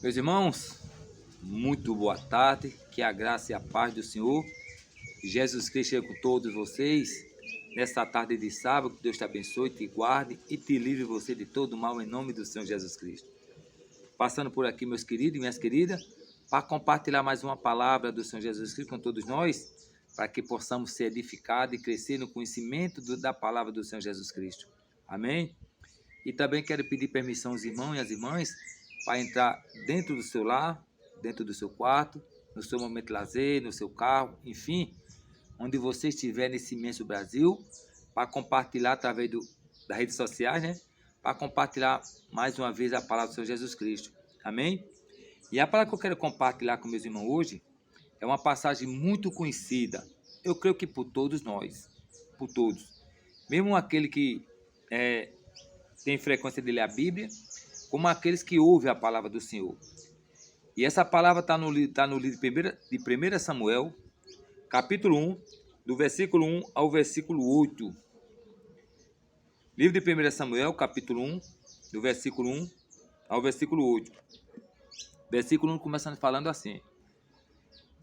Meus irmãos, muito boa tarde, que a graça e a paz do Senhor Jesus Cristo seja com todos vocês, nesta tarde de sábado. Que Deus te abençoe, te guarde e te livre você de todo mal, em nome do Senhor Jesus Cristo. Passando por aqui, meus queridos e minhas queridas, para compartilhar mais uma palavra do Senhor Jesus Cristo com todos nós, para que possamos ser edificados e crescer no conhecimento da palavra do Senhor Jesus Cristo. Amém? E também quero pedir permissão aos irmãos e às irmãs para entrar dentro do seu lar, dentro do seu quarto, no seu momento de lazer, no seu carro, enfim, onde você estiver nesse imenso Brasil, para compartilhar através das redes sociais, né? Para compartilhar mais uma vez a palavra do Senhor Jesus Cristo. Amém? E a palavra que eu quero compartilhar com meus irmãos hoje é uma passagem muito conhecida. Eu creio que por todos nós, por todos. Mesmo aquele que tem frequência de ler a Bíblia, como aqueles que ouvem a palavra do Senhor. E essa palavra está no livro de 1 Samuel, capítulo 1, do versículo 1 ao versículo 8. Livro de 1 Samuel, capítulo 1, do versículo 1 ao versículo 8. Versículo 1 começando falando assim: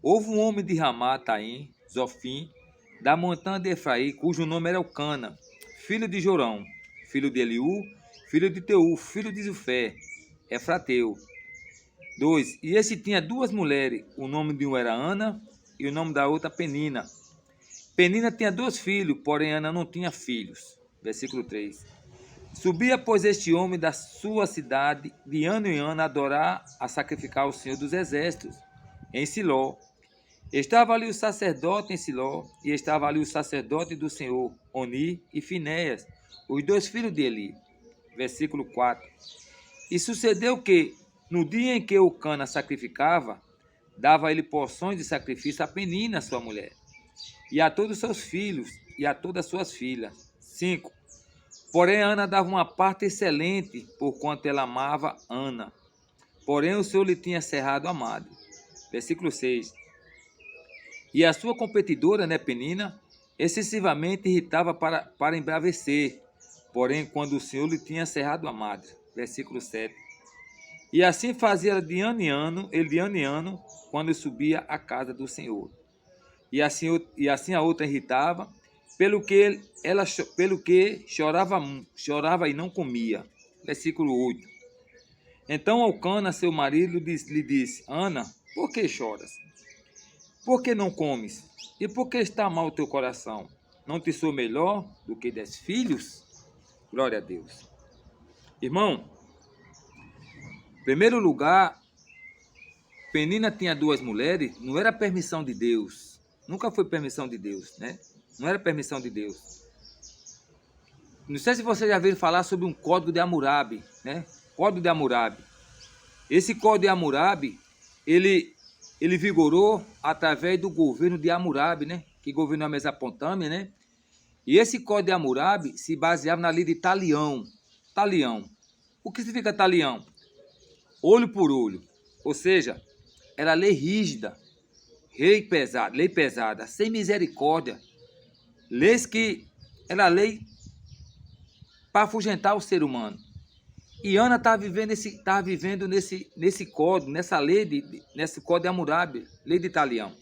Houve um homem de Ramá-Taim, Zofim, da montanha de Efraim, cujo nome era Elcana, filho de Jorão, filho de Eliú, filho de Teu, filho de Zufé, Efrateu. 2. E esse tinha duas mulheres, o nome de uma era Ana e o nome da outra Penina. Penina tinha 2 filhos, porém Ana não tinha filhos. Versículo 3. Subia, pois, este homem da sua cidade de ano em ano a adorar, a sacrificar ao Senhor dos Exércitos, em Siló. Estava ali o sacerdote em Siló, e estava ali o sacerdote do Senhor, Oni e Finéias, os 2 filhos de Eli. Versículo 4. E sucedeu que, no dia em que Elcana sacrificava, dava ele porções de sacrifício a Penina, sua mulher, e a todos os seus filhos, e a todas as suas filhas. 5. Porém, Ana dava uma parte excelente, porquanto ela amava Ana. Porém, o Senhor lhe tinha cerrado a madre. Versículo 6. E a sua competidora, Penina, excessivamente irritava para embravecer. Porém, quando o Senhor lhe tinha cerrado a madre. Versículo 7. E assim fazia de ano em ano, quando subia à casa do Senhor. E assim a outra irritava, pelo que chorava e não comia. Versículo 8. Então Elcana, seu marido, lhe disse: Ana, por que choras? Por que não comes? E por que está mal o teu coração? Não te sou melhor do que 10 filhos? Glória a Deus. Irmão, em primeiro lugar, Penina tinha 2 mulheres, não era permissão de Deus. Nunca foi permissão de Deus, né? Não era permissão de Deus. Não sei se você já viu falar sobre um código de Hammurabi, né? Código de Hammurabi. Esse código de Hammurabi, ele vigorou através do governo de Hammurabi, né? Que governou a Mesopotâmia, né? E esse código de Hammurabi se baseava na lei de Talião. Talião. O que significa Talião? Olho por olho. Ou seja, era lei rígida, lei pesada, sem misericórdia. Leis que era lei para afugentar o ser humano. E Ana estava vivendo nesse código, nessa lei, nesse código de Hammurabi, lei de Talião.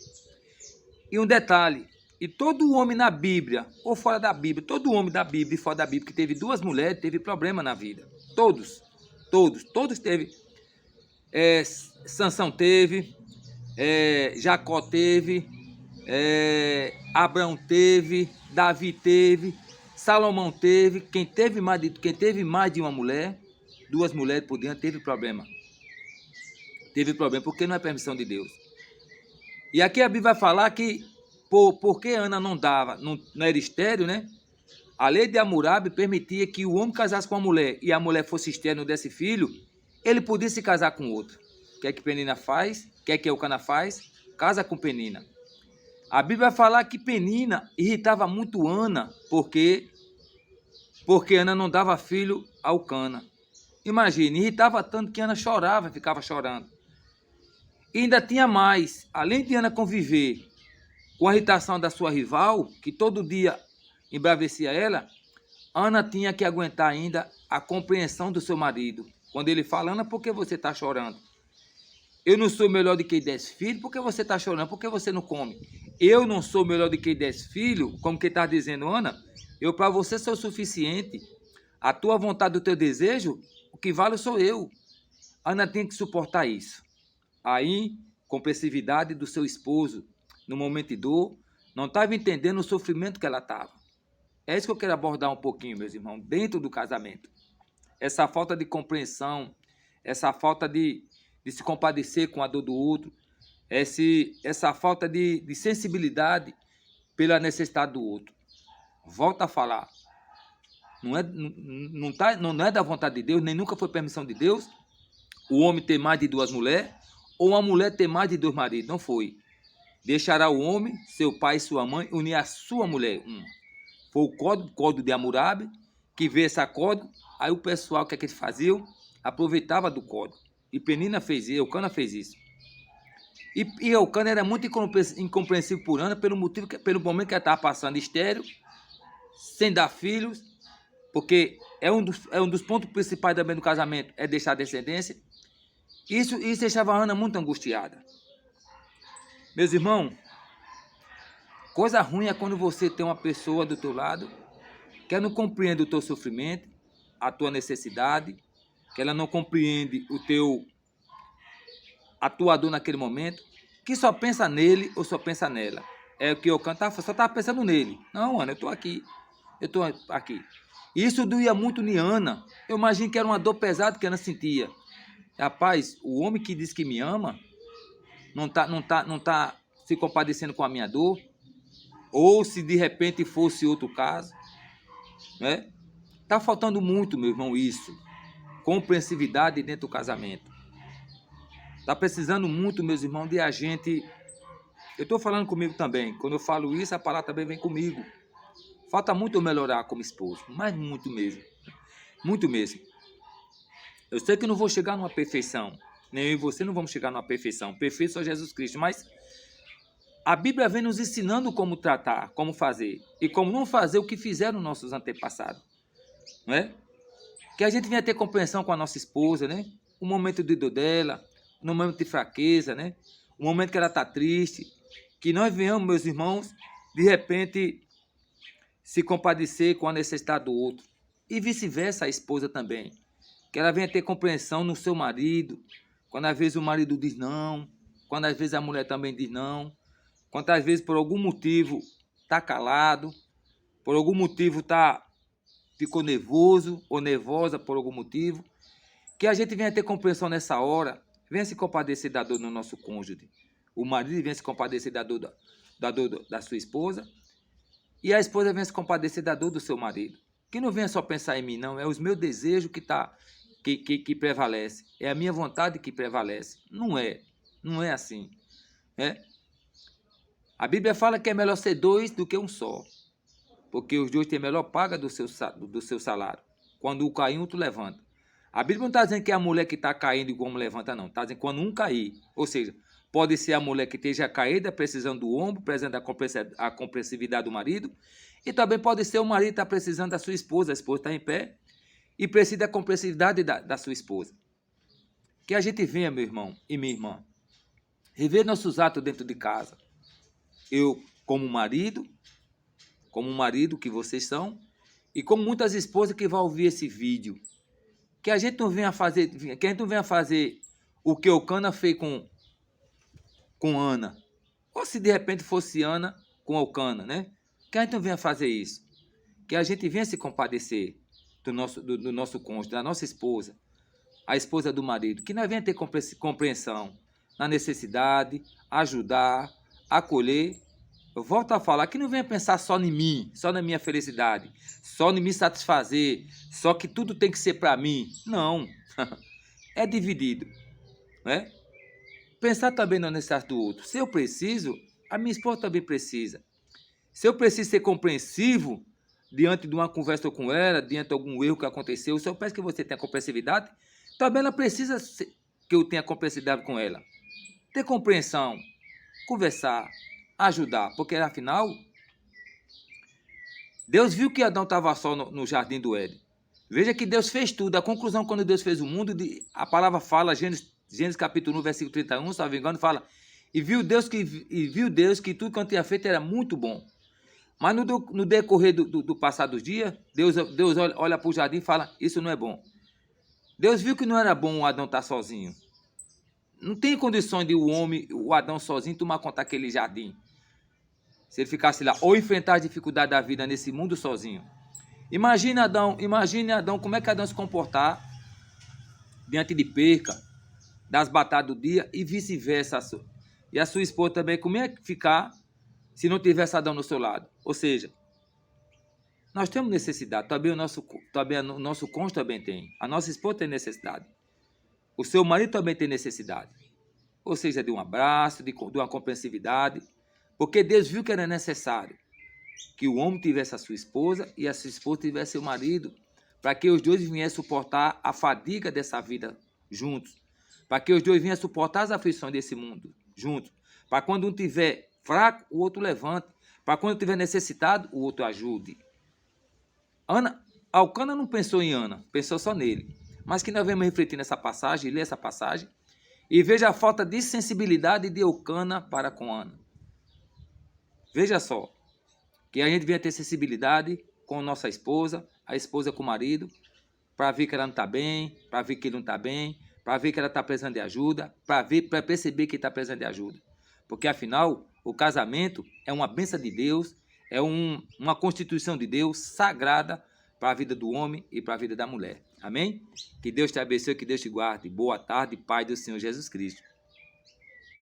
E um detalhe, e todo homem na Bíblia, ou fora da Bíblia, todo homem da Bíblia e fora da Bíblia que teve 2 mulheres, teve problema na vida. Todos teve. Sansão teve, Jacó teve, Abraão teve, Davi teve, Salomão teve. Quem teve mais de uma mulher, 2 mulheres por dentro, teve problema. Teve problema, porque não é permissão de Deus. E aqui a Bíblia vai falar que, porque Ana não era estéril, né? A lei de Hammurabi permitia que o homem casasse com a mulher e a mulher fosse estéril e não desse filho, ele podia se casar com outro. O que é que Penina faz? O que é que Elcana faz? Casa com Penina. A Bíblia vai falar que Penina irritava muito Ana, porque Ana não dava filho a Elcana. Imagine, irritava tanto que Ana chorava, ficava chorando. E ainda tinha mais, além de Ana conviver com a irritação da sua rival, que todo dia embravecia ela, Ana tinha que aguentar ainda a compreensão do seu marido. Quando ele fala: Ana, por que você está chorando? Eu não sou melhor do que 10 filhos, por que você está chorando? Por que você não come? Eu não sou melhor do que 10 filhos, como que está dizendo, Ana? Eu para você sou o suficiente. A tua vontade, o teu desejo, o que vale sou eu. Ana tem que suportar isso. Aí, compreensividade do seu esposo, no momento de dor, não estava entendendo o sofrimento que ela estava. É isso que eu quero abordar um pouquinho, meus irmãos, dentro do casamento. Essa falta de compreensão, essa falta de se compadecer com a dor do outro, essa falta de sensibilidade pela necessidade do outro. Volta a falar. Não é da vontade de Deus, nem nunca foi permissão de Deus, o homem ter mais de 2 mulheres, ou uma mulher ter mais de 2 maridos. Não foi. Deixará o homem, seu pai e sua mãe, unir a sua mulher. Foi o código de Hammurabi, que veio esse código. Aí o pessoal, o que é que eles faziam? Aproveitava do código. E Penina fez isso, Eucana fez isso. E Eucana era muito incompreensível por Ana, pelo momento que ela estava passando estéril, sem dar filhos, porque é um dos pontos principais também do casamento, é deixar descendência. Isso deixava a Ana muito angustiada. Meus irmãos, coisa ruim é quando você tem uma pessoa do teu lado que ela não compreende o teu sofrimento, a tua necessidade, que ela não compreende a tua dor naquele momento, que só pensa nele ou só pensa nela. É o que eu canto, só estava pensando nele. Não, Ana, eu estou aqui. Isso doía muito em Ana. Eu imagino que era uma dor pesada que Ana sentia. Rapaz, o homem que diz que me ama não tá se compadecendo com a minha dor, ou se de repente fosse outro caso, né? Tá faltando muito, meu irmão, isso. Compreensividade dentro do casamento. Tá precisando muito, meus irmãos, de a gente... Eu estou falando comigo também. Quando eu falo isso, a palavra também vem comigo. Falta muito eu melhorar como esposo, mas muito mesmo. Muito mesmo. Eu sei que não vou chegar numa perfeição. Nem eu e você não vamos chegar numa perfeição. Perfeito só Jesus Cristo. Mas a Bíblia vem nos ensinando como tratar, como fazer. E como não fazer o que fizeram nossos antepassados. Não é? Que a gente venha ter compreensão com a nossa esposa, né? O momento de dor dela, no momento de fraqueza, né? O momento que ela está triste. Que nós venhamos, meus irmãos, de repente se compadecer com a necessidade do outro. E vice-versa a esposa também. Que ela venha ter compreensão no seu marido, quando às vezes o marido diz não, quando às vezes a mulher também diz não, quando às vezes por algum motivo está calado, por algum motivo ficou nervoso ou nervosa por algum motivo, que a gente venha ter compreensão nessa hora, venha se compadecer da dor no nosso cônjuge. O marido venha se compadecer da dor da sua esposa, e a esposa venha se compadecer da dor do seu marido. Que não venha só pensar em mim, não, é os meus desejos que prevalece, é a minha vontade que prevalece. Não é assim. Né? A Bíblia fala que é melhor ser 2 do que um só, porque os 2 têm melhor paga do seu salário. Quando um cair, outro levanta. A Bíblia não está dizendo que é a mulher que está caindo e como levanta, não. Está dizendo que quando um cair, ou seja, pode ser a mulher que esteja caída, precisando do ombro, precisando da compreensividade do marido, e também pode ser o marido que está precisando da sua esposa, a esposa está em pé, e precisa da compreensividade da sua esposa. Que a gente venha, meu irmão e minha irmã, rever nossos atos dentro de casa. Eu, como marido que vocês são, e como muitas esposas que vão ouvir esse vídeo, que a gente não venha fazer o que Eucana fez com Ana, ou se de repente fosse Ana com Eucana, né? Que a gente não venha fazer isso, que a gente venha se compadecer do nosso cônjuge, da nossa esposa, a esposa do marido, que nós venha ter compreensão na necessidade, ajudar, acolher. Eu volto a falar que não venha pensar só em mim, só na minha felicidade, só em me satisfazer, só que tudo tem que ser para mim. Não, é dividido, né? Pensar também na necessidade do outro. Se eu preciso, a minha esposa também precisa. Se eu preciso ser compreensivo diante de uma conversa com ela, diante de algum erro que aconteceu, se eu peço que você tenha compreensividade, também ela precisa que eu tenha compreensividade com ela. Ter compreensão, conversar, ajudar, porque afinal, Deus viu que Adão estava só no jardim do Éden. Veja que Deus fez tudo. A conclusão, quando Deus fez o mundo, a palavra fala, Gênesis Gênesis capítulo 1, versículo 31, se não me engano, fala: E viu Deus que tudo quanto tinha feito era muito bom. Mas no decorrer do passar dos dias, Deus olha para o jardim e fala: Isso não é bom. Deus viu que não era bom o Adão estar sozinho. Não tem condições de o Adão sozinho, tomar conta daquele jardim. Se ele ficasse lá, ou enfrentar as dificuldades da vida nesse mundo sozinho. Imagine Adão, como é que Adão se comportar diante de perca, das batalhas do dia e vice-versa. E a sua esposa também, como é que ficar se não tivesse Adão no seu lado? Ou seja, nós temos necessidade, também o nosso cônjuge também tem, a nossa esposa tem necessidade, o seu marido também tem necessidade, ou seja, de um abraço, de uma compreensividade, porque Deus viu que era necessário que o homem tivesse a sua esposa e a sua esposa tivesse seu marido, para que os dois viessem suportar a fadiga dessa vida juntos, para que os dois viessem suportar as aflições desse mundo juntos, para quando um tiver fraco, o outro levante, para quando tiver necessitado, o outro ajude. Alcana não pensou em Ana, pensou só nele, mas que nós vamos refletir nessa passagem, ler essa passagem, e veja a falta de sensibilidade de Elcana para com Ana. Veja só, que a gente venha ter sensibilidade com nossa esposa, a esposa com o marido, para ver que ela não está bem, para ver que ele não está bem, para ver que ela está precisando de ajuda, para perceber que está precisando de ajuda. Porque, afinal, o casamento é uma bênção de Deus, é uma constituição de Deus sagrada para a vida do homem e para a vida da mulher. Amém? Que Deus te abençoe, que Deus te guarde. Boa tarde, Pai do Senhor Jesus Cristo.